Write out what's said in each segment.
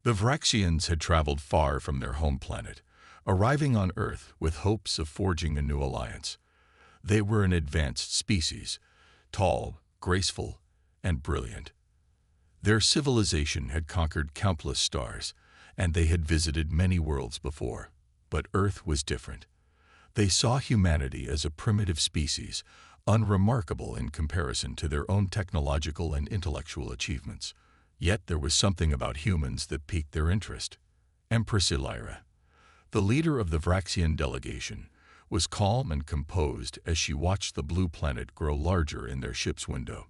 The Vraxians had traveled far from their home planet, arriving on Earth with hopes of forging a new alliance. They were an advanced species, tall, graceful, and brilliant. Their civilization had conquered countless stars, and they had visited many worlds before. But Earth was different. They saw humanity as a primitive species, unremarkable in comparison to their own technological and intellectual achievements. Yet there was something about humans that piqued their interest. Empress Elira, the leader of the Vraxian delegation, was calm and composed as she watched the blue planet grow larger in their ship's window.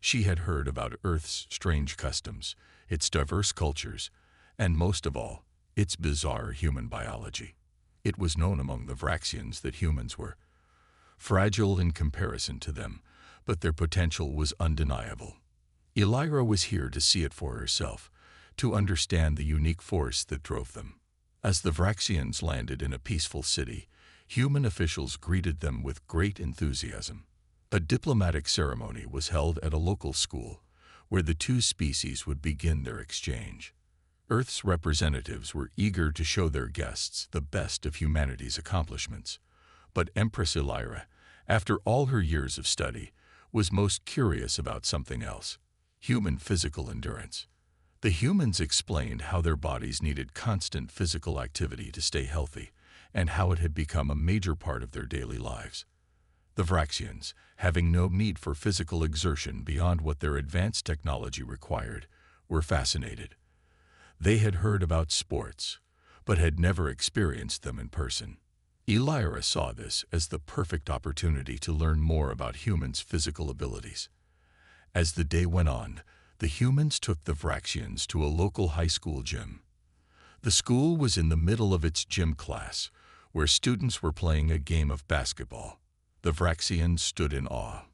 She had heard about Earth's strange customs, its diverse cultures, and most of all, its bizarre human biology. It was known among the Vraxians that humans were fragile in comparison to them, but their potential was undeniable. Elira was here to see it for herself, to understand the unique force that drove them. As the Vraxians landed in a peaceful city, human officials greeted them with great enthusiasm. A diplomatic ceremony was held at a local school, where the two species would begin their exchange. Earth's representatives were eager to show their guests the best of humanity's accomplishments. But Empress Elira, after all her years of study, was most curious about something else: human physical endurance. The humans explained how their bodies needed constant physical activity to stay healthy, and how it had become a major part of their daily lives. The Vraxians, having no need for physical exertion beyond what their advanced technology required, were fascinated. They had heard about sports, but had never experienced them in person. Elira saw this as the perfect opportunity to learn more about humans' physical abilities. As the day went on, the humans took the Vraxians to a local high school gym. The school was in the middle of its gym class, where students were playing a game of basketball. The Vraxians stood in awe,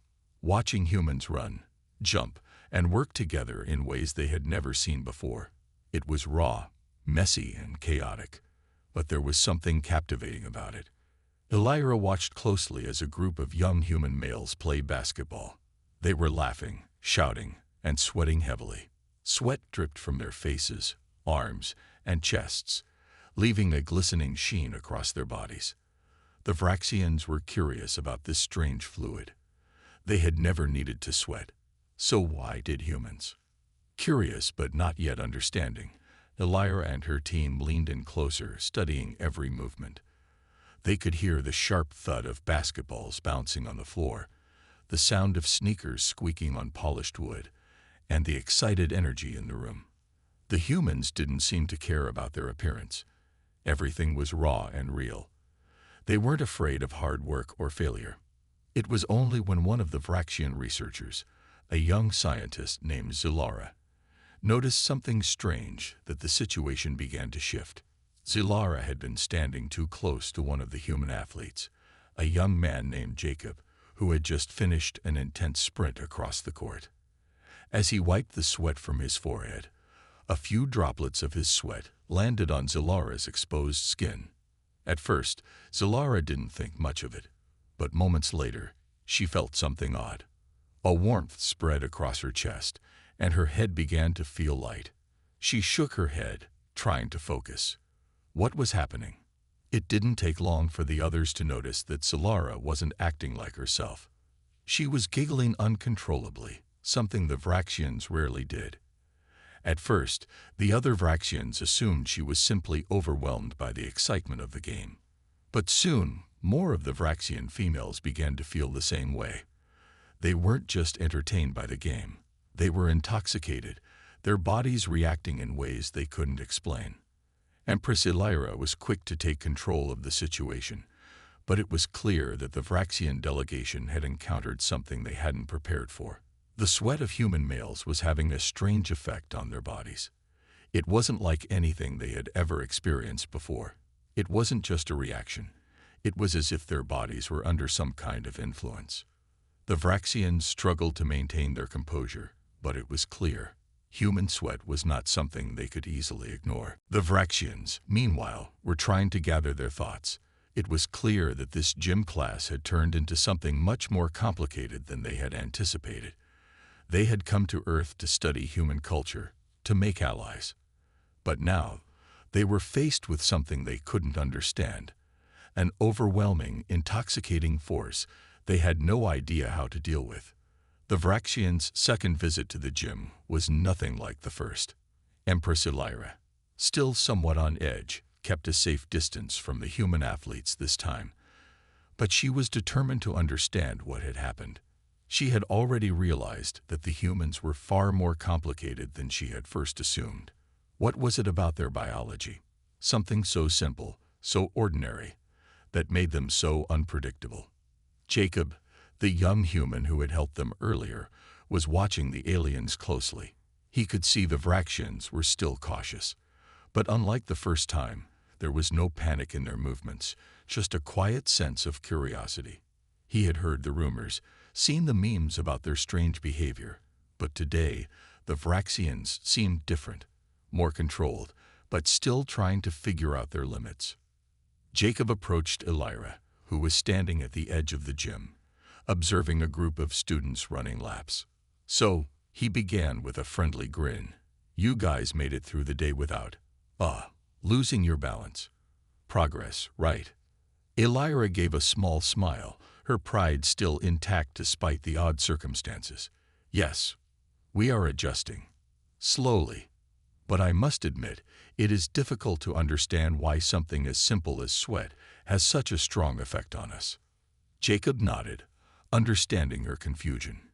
watching humans run, jump, and work together in ways they had never seen before. It was raw, messy, and chaotic, but there was something captivating about it. Elira watched closely as a group of young human males played basketball. They were laughing, shouting, and sweating heavily. Sweat dripped from their faces, arms, and chests, leaving a glistening sheen across their bodies. The Vraxians were curious about this strange fluid. They had never needed to sweat, so why did humans? Curious but not yet understanding, Elira and her team leaned in closer, studying every movement. They could hear the sharp thud of basketballs bouncing on the floor, the sound of sneakers squeaking on polished wood, and the excited energy in the room. The humans didn't seem to care about their appearance. Everything was raw and real. They weren't afraid of hard work or failure. It was only when one of the Vraxian researchers, a young scientist named Zilara, noticed something strange that the situation began to shift. Zilara had been standing too close to one of the human athletes, a young man named Jacob, who had just finished an intense sprint across the court. As he wiped the sweat from his forehead, a few droplets of his sweat landed on Zilara's exposed skin. At first, Zilara didn't think much of it, but moments later, she felt something odd. A warmth spread across her chest, and her head began to feel light. She shook her head, trying to focus. What was happening? It didn't take long for the others to notice that Zilara wasn't acting like herself. She was giggling uncontrollably, something the Vraxians rarely did. At first, the other Vraxians assumed she was simply overwhelmed by the excitement of the game. But soon, more of the Vraxian females began to feel the same way. They weren't just entertained by the game. They were intoxicated, their bodies reacting in ways they couldn't explain. Empress Elira was quick to take control of the situation, but it was clear that the Vraxian delegation had encountered something they hadn't prepared for. The sweat of human males was having a strange effect on their bodies. It wasn't like anything they had ever experienced before. It wasn't just a reaction. It was as if their bodies were under some kind of influence. The Vraxians struggled to maintain their composure, but it was clear. Human sweat was not something they could easily ignore. The Vraxians, meanwhile, were trying to gather their thoughts. It was clear that this gym class had turned into something much more complicated than they had anticipated. They had come to Earth to study human culture, to make allies. But now, they were faced with something they couldn't understand, an overwhelming, intoxicating force they had no idea how to deal with. The Vraxians' second visit to the gym was nothing like the first. Empress Elira, still somewhat on edge, kept a safe distance from the human athletes this time. But she was determined to understand what had happened. She had already realized that the humans were far more complicated than she had first assumed. What was it about their biology? Something so simple, so ordinary, that made them so unpredictable. Jacob, the young human who had helped them earlier, was watching the aliens closely. He could see the Vraxians were still cautious. But unlike the first time, there was no panic in their movements, just a quiet sense of curiosity. He had heard the rumors, seen the memes about their strange behavior, but today the Vraxians seemed different, more controlled, but still trying to figure out their limits. Jacob approached Elira, who was standing at the edge of the gym, observing a group of students running laps. So, he began with a friendly grin. "You guys made it through the day without, losing your balance. Progress, right?" Elira gave a small smile, her pride still intact despite the odd circumstances. "Yes, we are adjusting. Slowly. But I must admit, it is difficult to understand why something as simple as sweat has such a strong effect on us." Jacob nodded, understanding her confusion.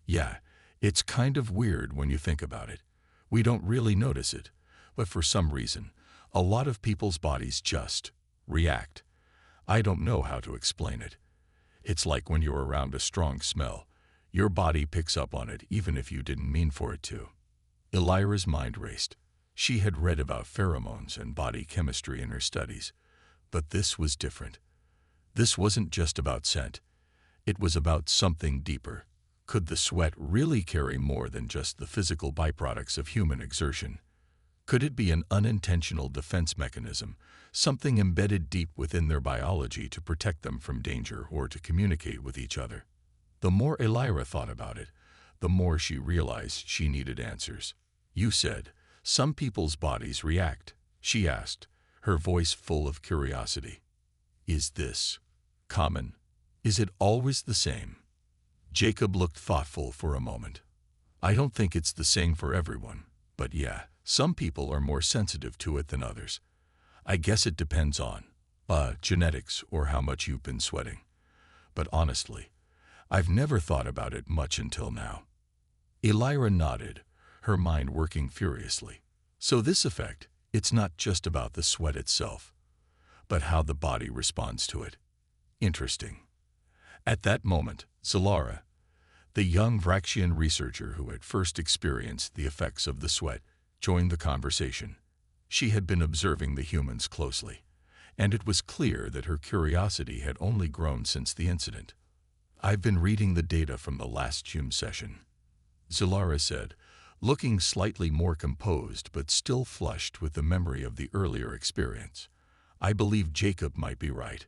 "Yeah, it's kind of weird when you think about it. We don't really notice it, but for some reason, a lot of people's bodies just react. I don't know how to explain it. It's like when you're around a strong smell. Your body picks up on it even if you didn't mean for it to." Elira's mind raced. She had read about pheromones and body chemistry in her studies, but this was different. This wasn't just about scent. It was about something deeper. Could the sweat really carry more than just the physical byproducts of human exertion? Could it be an unintentional defense mechanism, something embedded deep within their biology to protect them from danger or to communicate with each other? The more Elira thought about it, the more she realized she needed answers. "You said, some people's bodies react," she asked, her voice full of curiosity. "Is this common? Is it always the same?" Jacob looked thoughtful for a moment. "I don't think it's the same for everyone, but yeah, some people are more sensitive to it than others. I guess it depends on genetics or how much you've been sweating. But honestly, I've never thought about it much until now." Elira nodded, her mind working furiously. "So this effect, it's not just about the sweat itself, but how the body responds to it. Interesting." At that moment, Zilara, the young Vraxian researcher who had first experienced the effects of the sweat, joined the conversation. She had been observing the humans closely, and it was clear that her curiosity had only grown since the incident. "I've been reading the data from the last gym session," Zilara said, looking slightly more composed but still flushed with the memory of the earlier experience. "I believe Jacob might be right.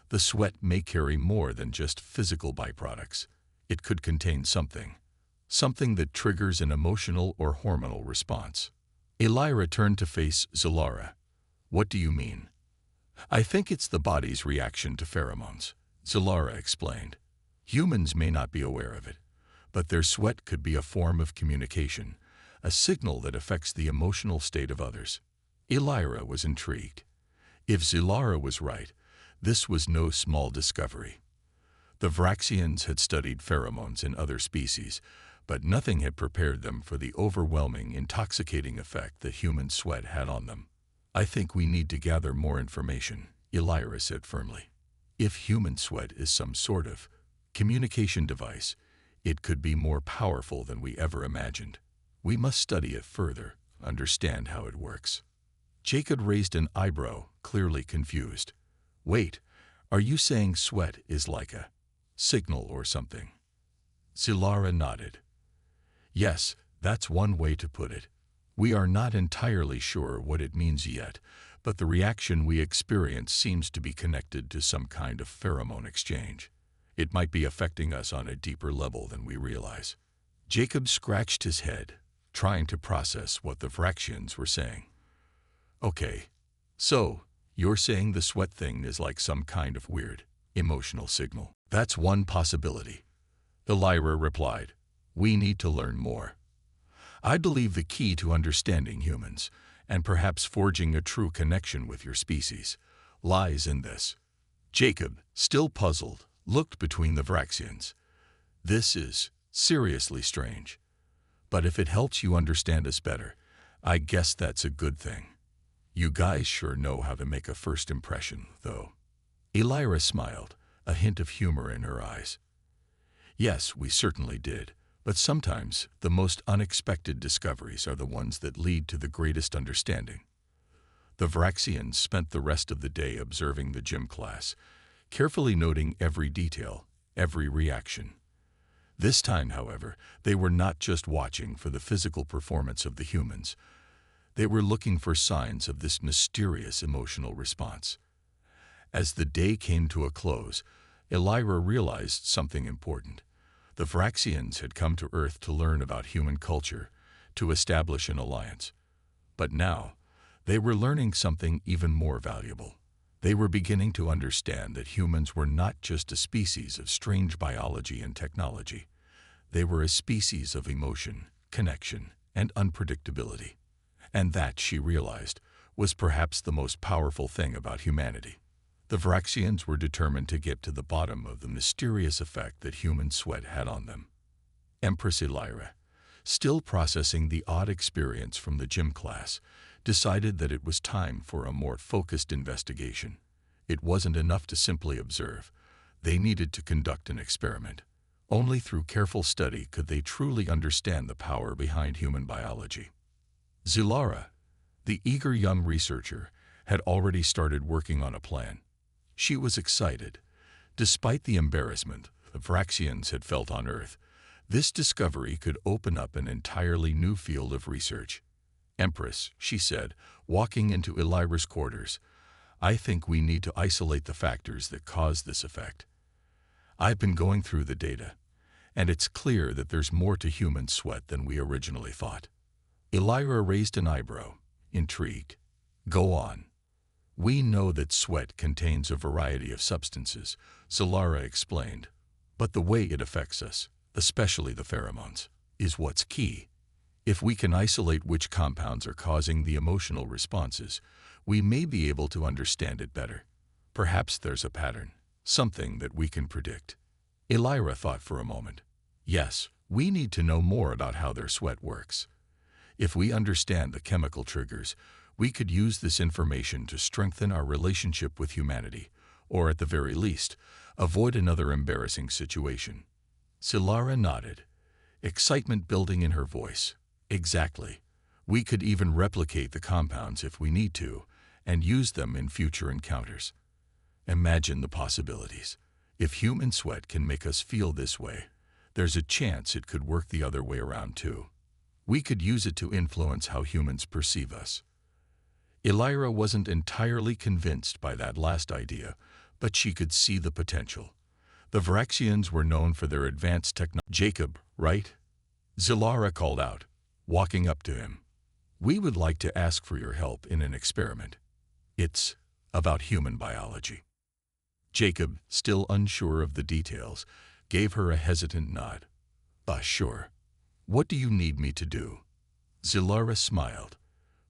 The sweat may carry more than just physical byproducts. It could contain something that triggers an emotional or hormonal response." Elira turned to face Zilara. "What do you mean?" "I think it's the body's reaction to pheromones," Zilara explained. "Humans may not be aware of it, but their sweat could be a form of communication, a signal that affects the emotional state of others." Elira was intrigued. If Zilara was right, this was no small discovery. The Vraxians had studied pheromones in other species, but nothing had prepared them for the overwhelming, intoxicating effect that human sweat had on them. "I think we need to gather more information," Elira said firmly. "If human sweat is some sort of communication device, it could be more powerful than we ever imagined. We must study it further, understand how it works." Jacob raised an eyebrow, clearly confused. "Wait, are you saying sweat is like a signal or something?" Zilara nodded. "Yes, that's one way to put it. We are not entirely sure what it means yet, but the reaction we experience seems to be connected to some kind of pheromone exchange. It might be affecting us on a deeper level than we realize." Jacob scratched his head, trying to process what the Vraxians were saying. Okay, so you're saying the sweat thing is like some kind of weird, emotional signal. That's one possibility. Elira replied. We need to learn more. I believe the key to understanding humans, and perhaps forging a true connection with your species, lies in this. Jacob, still puzzled, looked between the Vraxians. This is seriously strange. But if it helps you understand us better, I guess that's a good thing. You guys sure know how to make a first impression, though. Elira smiled, a hint of humor in her eyes. Yes, we certainly did, but sometimes the most unexpected discoveries are the ones that lead to the greatest understanding. The Vraxians spent the rest of the day observing the gym class, carefully noting every detail, every reaction. This time, however, they were not just watching for the physical performance of the humans. They were looking for signs of this mysterious emotional response. As the day came to a close, Elira realized something important. The Vraxians had come to Earth to learn about human culture, to establish an alliance. But now, they were learning something even more valuable. They were beginning to understand that humans were not just a species of strange biology and technology. They were a species of emotion, connection, and unpredictability. And that, she realized, was perhaps the most powerful thing about humanity. The Vraxians were determined to get to the bottom of the mysterious effect that human sweat had on them. Empress Elira, still processing the odd experience from the gym class, decided that it was time for a more focused investigation. It wasn't enough to simply observe. They needed to conduct an experiment. Only through careful study could they truly understand the power behind human biology. Zilara, the eager young researcher, had already started working on a plan. She was excited. Despite the embarrassment the Vraxians had felt on Earth, this discovery could open up an entirely new field of research. Empress, she said, walking into Elira's quarters, I think we need to isolate the factors that cause this effect. I've been going through the data, and it's clear that there's more to human sweat than we originally thought. Elira raised an eyebrow, intrigued. Go on. We know that sweat contains a variety of substances, Zilara explained, but the way it affects us, especially the pheromones, is what's key. If we can isolate which compounds are causing the emotional responses, we may be able to understand it better. Perhaps there's a pattern, something that we can predict. Elira thought for a moment. Yes, we need to know more about how their sweat works. If we understand the chemical triggers, we could use this information to strengthen our relationship with humanity, or at the very least, avoid another embarrassing situation. Zilara nodded, excitement building in her voice. Exactly. We could even replicate the compounds if we need to, and use them in future encounters. Imagine the possibilities. If human sweat can make us feel this way, there's a chance it could work the other way around too. We could use it to influence how humans perceive us. Elira wasn't entirely convinced by that last idea, but she could see the potential. The Vraxians were known for their advanced technology. Jacob, right? Zilara called out, walking up to him. We would like to ask for your help in an experiment. It's about human biology. Jacob, still unsure of the details, gave her a hesitant nod. Sure. What do you need me to do? Zilara smiled.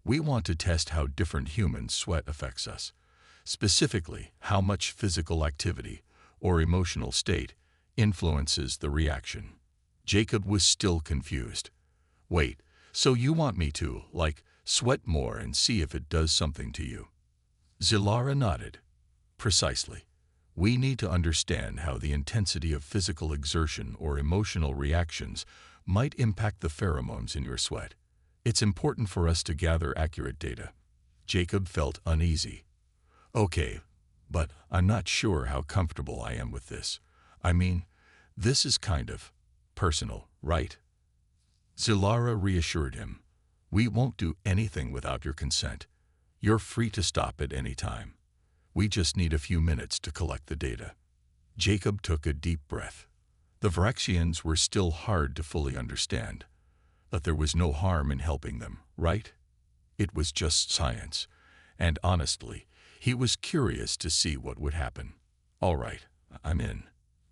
We want to test how different human sweat affects us. Specifically, how much physical activity or emotional state influences the reaction. Jacob was still confused. Wait, so you want me to, sweat more and see if it does something to you? Zilara nodded. Precisely. We need to understand how the intensity of physical exertion or emotional reactions might impact the pheromones in your sweat. It's important for us to gather accurate data. Jacob felt uneasy. Okay, but I'm not sure how comfortable I am with this. I mean, this is kind of personal, right? Zilara reassured him. We won't do anything without your consent. You're free to stop at any time. We just need a few minutes to collect the data. Jacob took a deep breath. The Vraxians were still hard to fully understand, but there was no harm in helping them, right? It was just science, And honestly, he was curious to see what would happen. "All right, I'm in.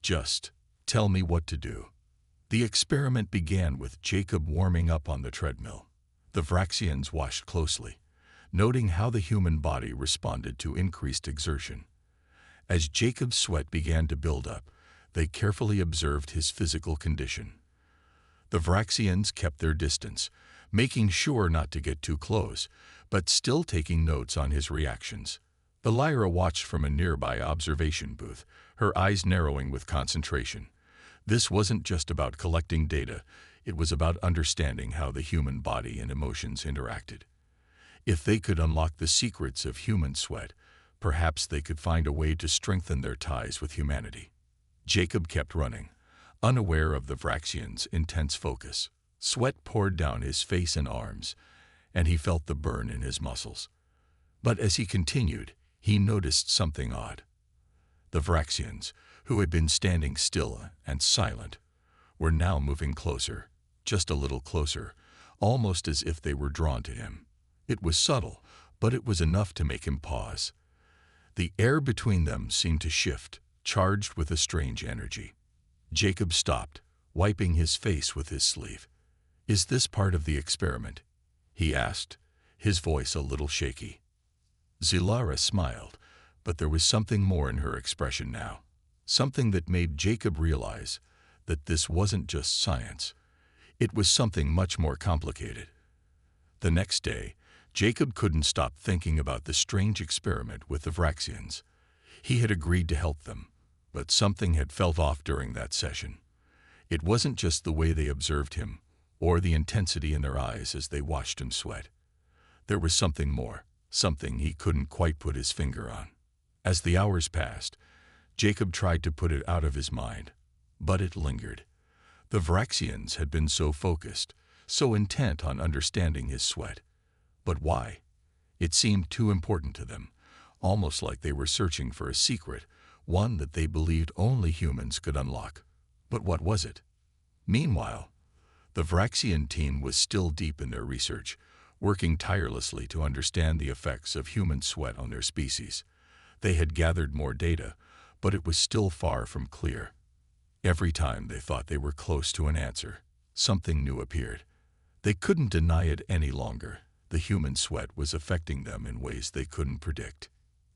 Just tell me what to do." The experiment began with Jacob warming up on the treadmill. The Vraxians watched closely, noting how the human body responded to increased exertion. As Jacob's sweat began to build up, they carefully observed his physical condition. The Vraxians kept their distance, making sure not to get too close, but still taking notes on his reactions. Elira watched from a nearby observation booth, her eyes narrowing with concentration. This wasn't just about collecting data, it was about understanding how the human body and emotions interacted. If they could unlock the secrets of human sweat, perhaps they could find a way to strengthen their ties with humanity. Jacob kept running, unaware of the Vraxians' intense focus. Sweat poured down his face and arms, and he felt the burn in his muscles. But as he continued, he noticed something odd. The Vraxians, who had been standing still and silent, were now moving closer, just a little closer, almost as if they were drawn to him. It was subtle, but it was enough to make him pause. The air between them seemed to shift, charged with a strange energy. Jacob stopped, wiping his face with his sleeve. "Is this part of the experiment?" he asked, his voice a little shaky. Zilara smiled, but there was something more in her expression now, something that made Jacob realize that this wasn't just science. It was something much more complicated. The next day, Jacob couldn't stop thinking about the strange experiment with the Vraxians. He had agreed to help them, but something had felt off during that session. It wasn't just the way they observed him, or the intensity in their eyes as they watched him sweat. There was something more, something he couldn't quite put his finger on. As the hours passed, Jacob tried to put it out of his mind, but it lingered. The Vraxians had been so focused, so intent on understanding his sweat. But why? It seemed too important to them, almost like they were searching for a secret, one that they believed only humans could unlock. But what was it? Meanwhile, the Vraxian team was still deep in their research, working tirelessly to understand the effects of human sweat on their species. They had gathered more data, but it was still far from clear. Every time they thought they were close to an answer, something new appeared. They couldn't deny it any longer. The human sweat was affecting them in ways they couldn't predict.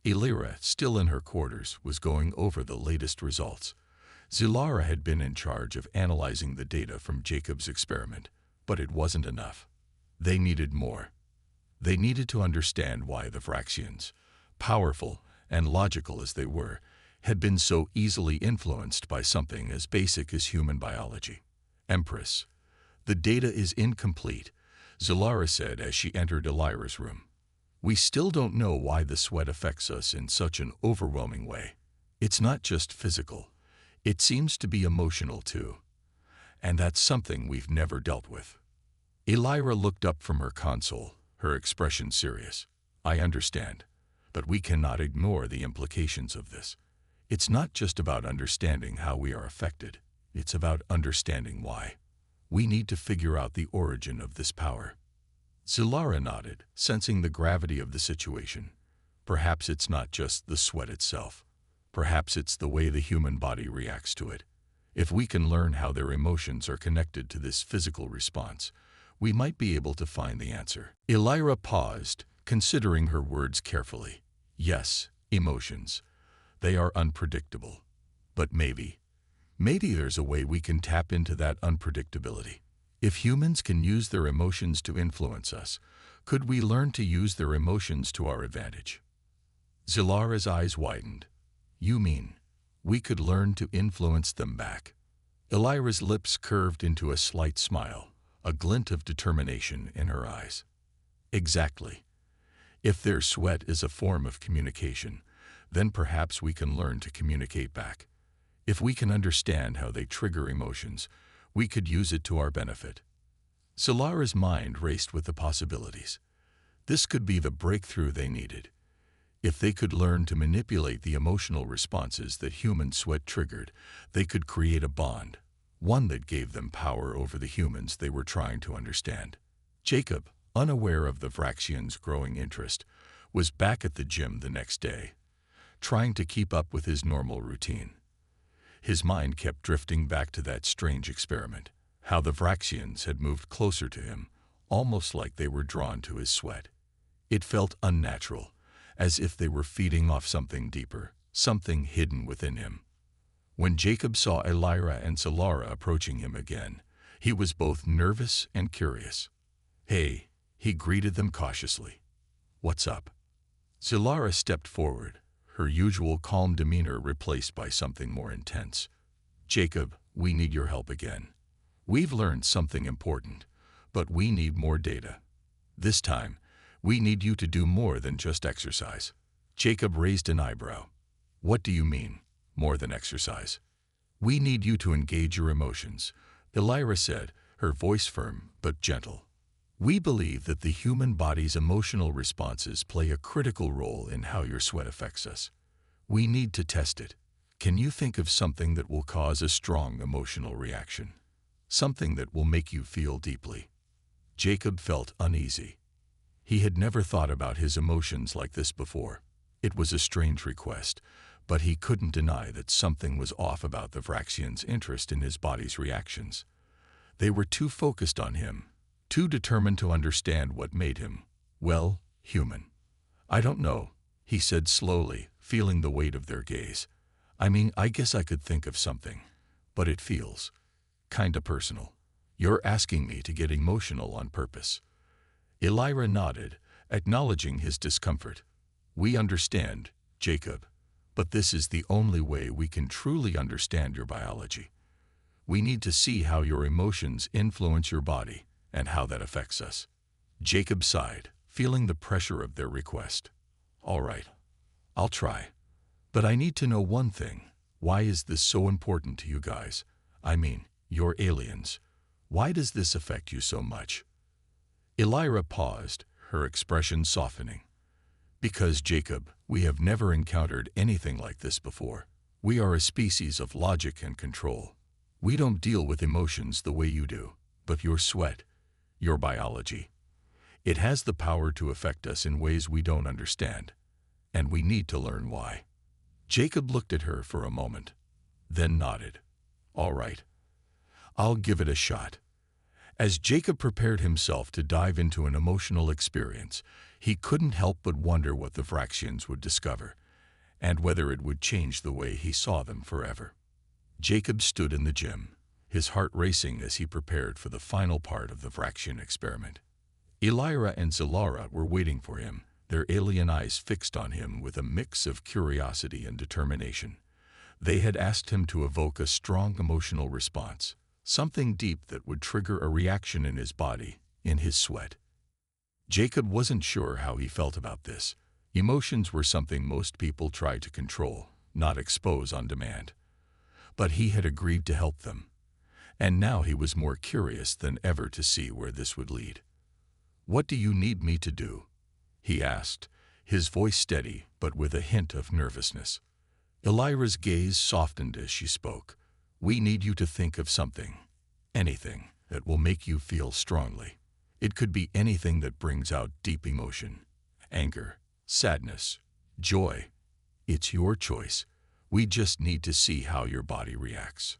Elira, still in her quarters, was going over the latest results. Zilara had been in charge of analyzing the data from Jacob's experiment, but it wasn't enough. They needed more. They needed to understand why the Vraxians, powerful and logical as they were, had been so easily influenced by something as basic as human biology. "Empress, the data is incomplete," Zilara said as she entered Elira's room. "We still don't know why the sweat affects us in such an overwhelming way. It's not just physical. It seems to be emotional too. And that's something we've never dealt with." Elira looked up from her console, her expression serious. "I understand, but we cannot ignore the implications of this. It's not just about understanding how we are affected. It's about understanding why. We need to figure out the origin of this power." Zilara nodded, sensing the gravity of the situation. Perhaps it's not just the sweat itself. Perhaps it's the way the human body reacts to it. If we can learn how their emotions are connected to this physical response, we might be able to find the answer. Elira paused, considering her words carefully. Yes, emotions. They are unpredictable. But maybe there's a way we can tap into that unpredictability. If humans can use their emotions to influence us, could we learn to use their emotions to our advantage? Zilara's eyes widened. "You mean we could learn to influence them back?" Elira's lips curved into a slight smile, a glint of determination in her eyes. "Exactly. If their sweat is a form of communication, then perhaps we can learn to communicate back. If we can understand how they trigger emotions, we could use it to our benefit." Zilara's mind raced with the possibilities. This could be the breakthrough they needed. If they could learn to manipulate the emotional responses that human sweat triggered, they could create a bond, one that gave them power over the humans they were trying to understand. Jacob, unaware of the Vraxians' growing interest, was back at the gym the next day, trying to keep up with his normal routine. His mind kept drifting back to that strange experiment, how the Vraxians had moved closer to him, almost like they were drawn to his sweat. It felt unnatural, as if they were feeding off something deeper, something hidden within him. When Jacob saw Elira and Solara approaching him again, he was both nervous and curious. "Hey," he greeted them cautiously. "What's up?" Solara stepped forward, her usual calm demeanor replaced by something more intense. "Jacob, we need your help again. We've learned something important, but we need more data. This time, we need you to do more than just exercise." Jacob raised an eyebrow. "What do you mean, more than exercise?" "We need you to engage your emotions," Elira said, her voice firm but gentle. "We believe that the human body's emotional responses play a critical role in how your sweat affects us. We need to test it. Can you think of something that will cause a strong emotional reaction? Something that will make you feel deeply?" Jacob felt uneasy. He had never thought about his emotions like this before. It was a strange request, but he couldn't deny that something was off about the Vraxians' interest in his body's reactions. They were too focused on him, too determined to understand what made him, well, human. "I don't know," he said slowly, feeling the weight of their gaze. "I mean, I guess I could think of something, but it feels kinda personal." "You're asking me to get emotional on purpose." Elira nodded, acknowledging his discomfort. "We understand, Jacob, but this is the only way we can truly understand your biology. We need to see how your emotions influence your body and how that affects us." Jacob sighed, feeling the pressure of their request. "All right, I'll try. But I need to know one thing. Why is this so important to you guys? I mean, you're aliens. Why does this affect you so much?" Elira paused, her expression softening. "Because, Jacob, we have never encountered anything like this before. We are a species of logic and control. We don't deal with emotions the way you do, but your sweat, your biology, it has the power to affect us in ways we don't understand, and we need to learn why." Jacob looked at her for a moment, then nodded. "All right, I'll give it a shot." As Jacob prepared himself to dive into an emotional experience, he couldn't help but wonder what the Vraxians would discover, and whether it would change the way he saw them forever. Jacob stood in the gym, his heart racing as he prepared for the final part of the Vraxian experiment. Elira and Solara were waiting for him, their alien eyes fixed on him with a mix of curiosity and determination. They had asked him to evoke a strong emotional response, something deep that would trigger a reaction in his body, in his sweat. Jacob wasn't sure how he felt about this. Emotions were something most people try to control, not expose on demand. But he had agreed to help them, and now he was more curious than ever to see where this would lead. "What do you need me to do?" he asked, his voice steady but with a hint of nervousness. Elira's gaze softened as she spoke. "We need you to think of something, anything, that will make you feel strongly. It could be anything that brings out deep emotion, anger, sadness, joy. It's your choice. We just need to see how your body reacts."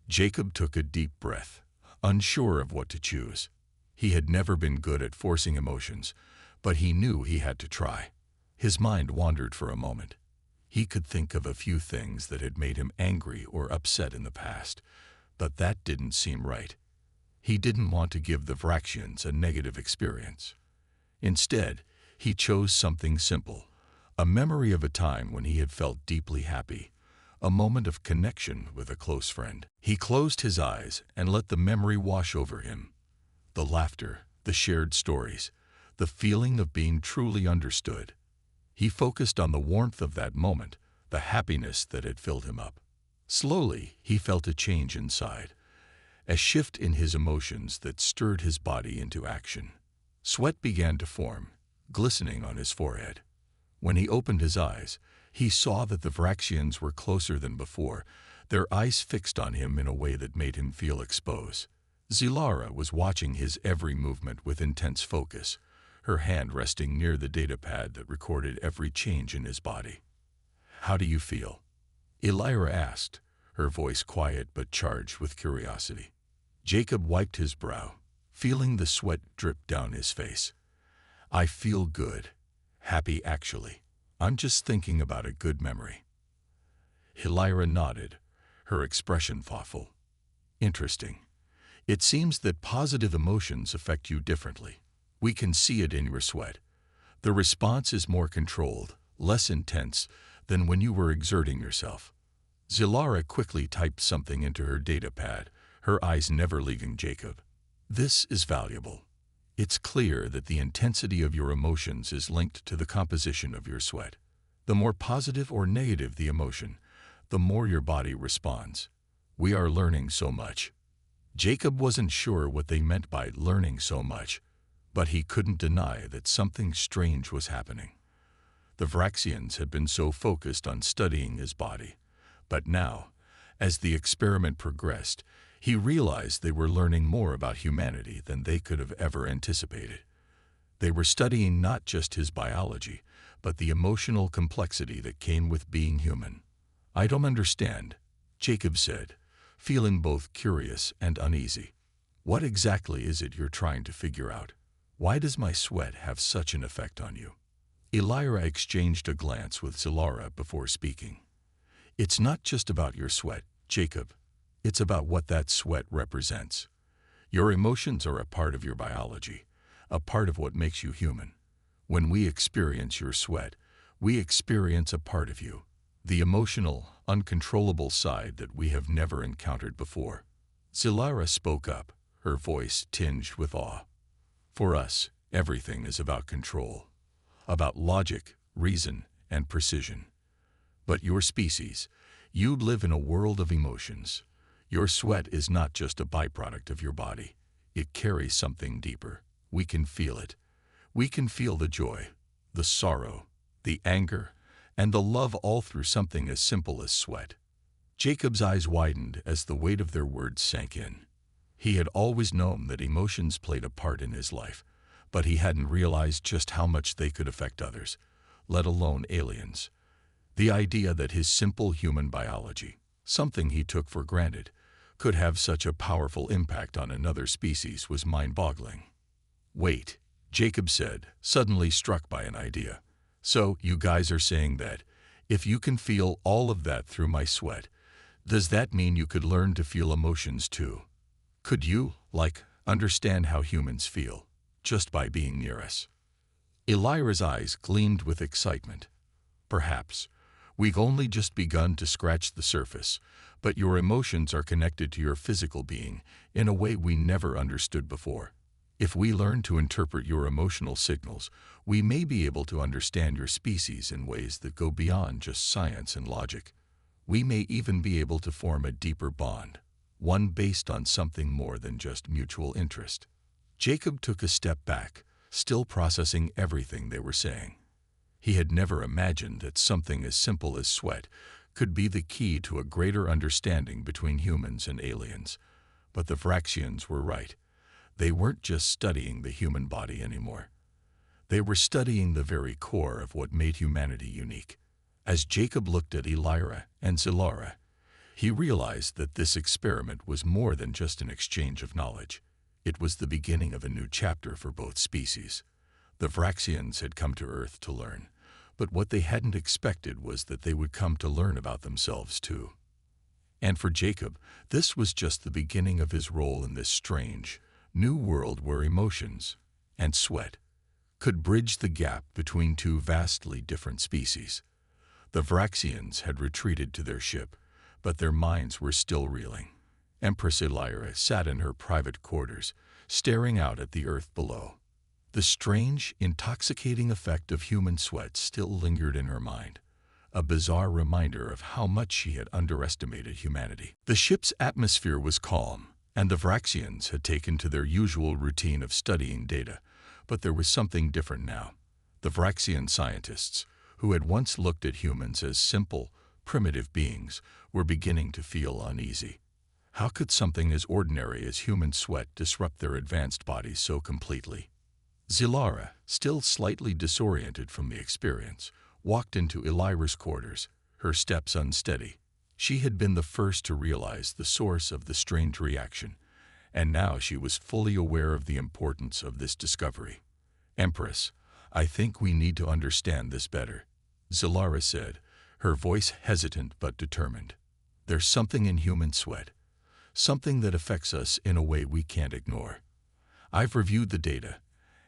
Jacob took a deep breath, unsure of what to choose. He had never been good at forcing emotions, but he knew he had to try. His mind wandered for a moment. He could think of a few things that had made him angry or upset in the past, but that didn't seem right. He didn't want to give the Vraxians a negative experience. Instead, he chose something simple, a memory of a time when he had felt deeply happy, a moment of connection with a close friend. He closed his eyes and let the memory wash over him. The laughter, the shared stories, the feeling of being truly understood. He focused on the warmth of that moment, the happiness that had filled him up. Slowly, he felt a change inside, a shift in his emotions that stirred his body into action. Sweat began to form, glistening on his forehead. When he opened his eyes, he saw that the Vraxians were closer than before, their eyes fixed on him in a way that made him feel exposed. Solara was watching his every movement with intense focus, her hand resting near the data pad that recorded every change in his body. "How do you feel?" Elira asked, her voice quiet but charged with curiosity. Jacob wiped his brow, feeling the sweat drip down his face. "I feel good. Happy, actually. I'm just thinking about a good memory." Elira nodded, her expression thoughtful. "Interesting. It seems that positive emotions affect you differently. We can see it in your sweat. The response is more controlled, less intense than when you were exerting yourself." Zilara quickly typed something into her data pad, her eyes never leaving Jacob. "This is valuable. It's clear that the intensity of your emotions is linked to the composition of your sweat. The more positive or negative the emotion, the more your body responds. We are learning so much." Jacob wasn't sure what they meant by learning so much, but he couldn't deny that something strange was happening. The Vraxians had been so focused on studying his body, but now, as the experiment progressed, he realized they were learning more about humanity than they could have ever anticipated. They were studying not just his biology, but the emotional complexity that came with being human. "I don't understand," Jacob said, feeling both curious and uneasy. "What exactly is it you're trying to figure out? Why does my sweat have such an effect on you?" Elira exchanged a glance with Zilara before speaking. "It's not just about your sweat, Jacob. It's about what that sweat represents. Your emotions are a part of your biology, a part of what makes you human. When we experience your sweat, we experience a part of you, the emotional, uncontrollable side that we have never encountered before." Zilara spoke up, her voice tinged with awe. "For us, everything is about control, about logic, reason, and precision. But your species, you live in a world of emotions. Your sweat is not just a byproduct of your body. It carries something deeper. We can feel it. We can feel the joy, the sorrow, the anger, and the love all through something as simple as sweat." Jacob's eyes widened as the weight of their words sank in. He had always known that emotions played a part in his life, but he hadn't realized just how much they could affect others, let alone aliens. The idea that his simple human biology, something he took for granted, could have such a powerful impact on another species was mind-boggling. "Wait," Jacob said, suddenly struck by an idea. "So, you guys are saying that, if you can feel all of that through my sweat, does that mean you could learn to feel emotions too? Could you, understand how humans feel, just by being near us?" Elira's eyes gleamed with excitement. "Perhaps. We've only just begun to scratch the surface, but your emotions are connected to your physical being in a way we never understood before. If we learn to interpret your emotional signals, we may be able to understand your species in ways that go beyond just science and logic. We may even be able to form a deeper bond, one based on something more than just mutual interest." Jacob took a step back, still processing everything they were saying. He had never imagined that something as simple as sweat could be the key to a greater understanding between humans and aliens. But the Vraxians were right. They weren't just studying the human body anymore. They were studying the very core of what made humanity unique. As Jacob looked at Elira and Zilara, he realized that this experiment was more than just an exchange of knowledge. It was the beginning of a new chapter for both species. The Vraxians had come to Earth to learn, but what they hadn't expected was that they would come to learn about themselves too. And for Jacob, this was just the beginning of his role in this strange, new world where emotions and sweat could bridge the gap between two vastly different species. The Vraxians had retreated to their ship, but their minds were still reeling. Empress Elira sat in her private quarters, staring out at the earth below. The strange, intoxicating effect of human sweat still lingered in her mind, a bizarre reminder of how much she had underestimated humanity. The ship's atmosphere was calm, and the Vraxians had taken to their usual routine of studying data, but there was something different now. The Vraxian scientists, who had once looked at humans as simple, primitive beings, were beginning to feel uneasy. How could something as ordinary as human sweat disrupt their advanced bodies so completely? Zilara, still slightly disoriented from the experience, walked into Elira's quarters, her steps unsteady. She had been the first to realize the source of the strange reaction, and now she was fully aware of the importance of this discovery. "Empress, I think we need to understand this better," Zilara said, her voice hesitant but determined. "There's something in human sweat, something that affects us in a way we can't ignore. I've reviewed the data,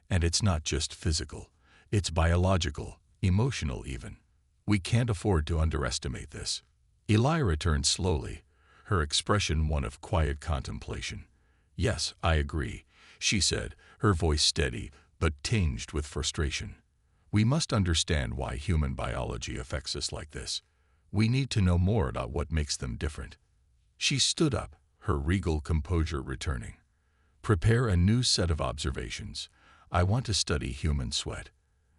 and it's not just physical, it's biological, emotional even. We can't afford to underestimate this." Elira turned slowly, her expression one of quiet contemplation. "Yes, I agree," she said, her voice steady but tinged with frustration. "We must understand why human biology affects us like this. We need to know more about what makes them different." She stood up, her regal composure returning. "Prepare a new set of observations. I want to study human sweat.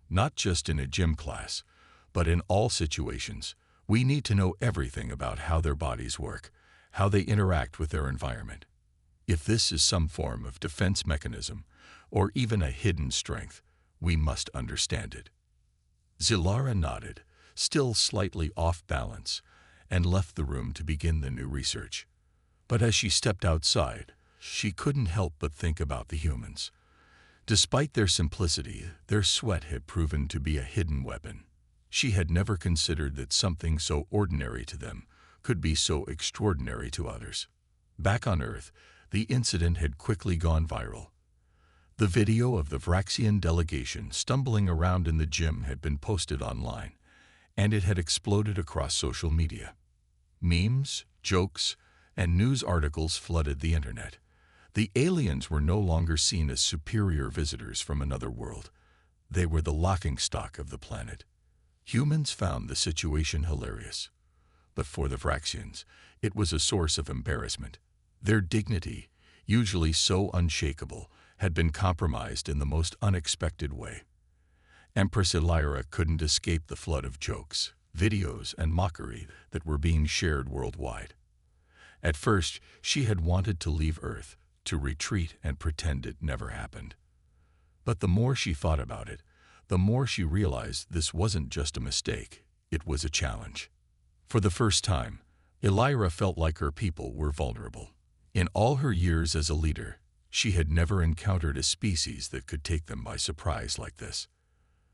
Not just in a gym class, but in all situations. We need to know everything about how their bodies work, how they interact with their environment. If this is some form of defense mechanism, or even a hidden strength, we must understand it." Zilara nodded, still slightly off balance, and left the room to begin the new research. But as she stepped outside, she couldn't help but think about the humans. Despite their simplicity, their sweat had proven to be a hidden weapon. She had never considered that something so ordinary to them could be so extraordinary to others. Back on Earth, the incident had quickly gone viral. The video of the Vraxian delegation stumbling around in the gym had been posted online, and it had exploded across social media. Memes, jokes, and news articles flooded the internet. The aliens were no longer seen as superior visitors from another world. They were the laughingstock of the planet. Humans found the situation hilarious. But for the Vraxians, it was a source of embarrassment. Their dignity, usually so unshakable, had been compromised in the most unexpected way. Empress Elira couldn't escape the flood of jokes, videos, and mockery that were being shared worldwide. At first, she had wanted to leave Earth, to retreat and pretend it never happened. But the more she thought about it, the more she realized this wasn't just a mistake, it was a challenge. For the first time, Elira felt like her people were vulnerable. In all her years as a leader, she had never encountered a species that could take them by surprise like this.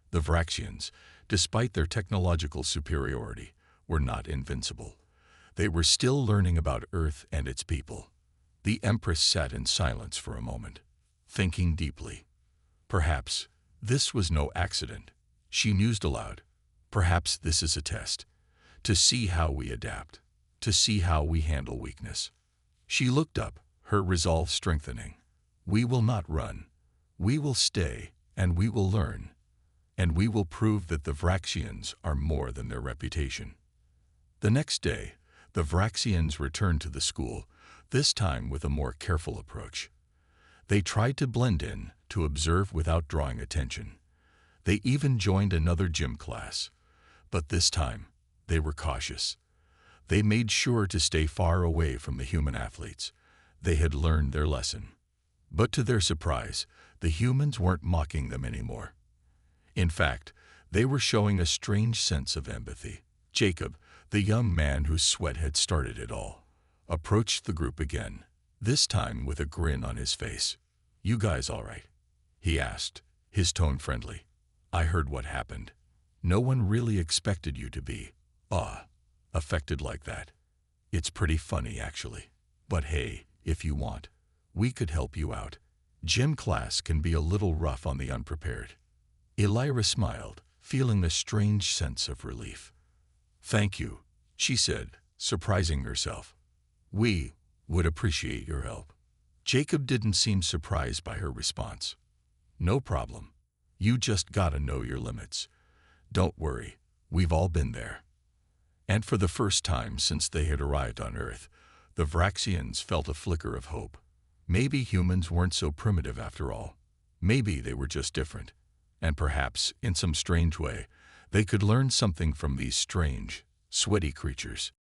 The Vraxians, despite their technological superiority, were not invincible. They were still learning about Earth and its people. The Empress sat in silence for a moment, thinking deeply. Perhaps this was no accident. She mused aloud. Perhaps this is a test, to see how we adapt, to see how we handle weakness. She looked up, her resolve strengthening. "We will not run. We will stay, and we will learn. And we will prove that the Vraxians are more than their reputation." The next day, the Vraxians returned to the school, this time with a more careful approach. They tried to blend in, to observe without drawing attention. They even joined another gym class. But this time, they were cautious. They made sure to stay far away from the human athletes. They had learned their lesson. But to their surprise, the humans weren't mocking them anymore. In fact, they were showing a strange sense of empathy. Jacob, the young man whose sweat had started it all, approached the group again, this time with a grin on his face. "You guys all right?" he asked, his tone friendly. "I heard what happened. No one really expected you to be, affected like that. It's pretty funny, actually. But hey, if you want, we could help you out. Gym class can be a little rough on the unprepared." Elira smiled, feeling a strange sense of relief. "Thank you," she said, surprising herself. "We would appreciate your help." Jacob didn't seem surprised by her response. "No problem. You just gotta know your limits. Don't worry, we've all been there." And for the first time since they had arrived on Earth, the Vraxians felt a flicker of hope. Maybe humans weren't so primitive after all. Maybe they were just different. And perhaps, in some strange way, they could learn something from these strange, sweaty creatures.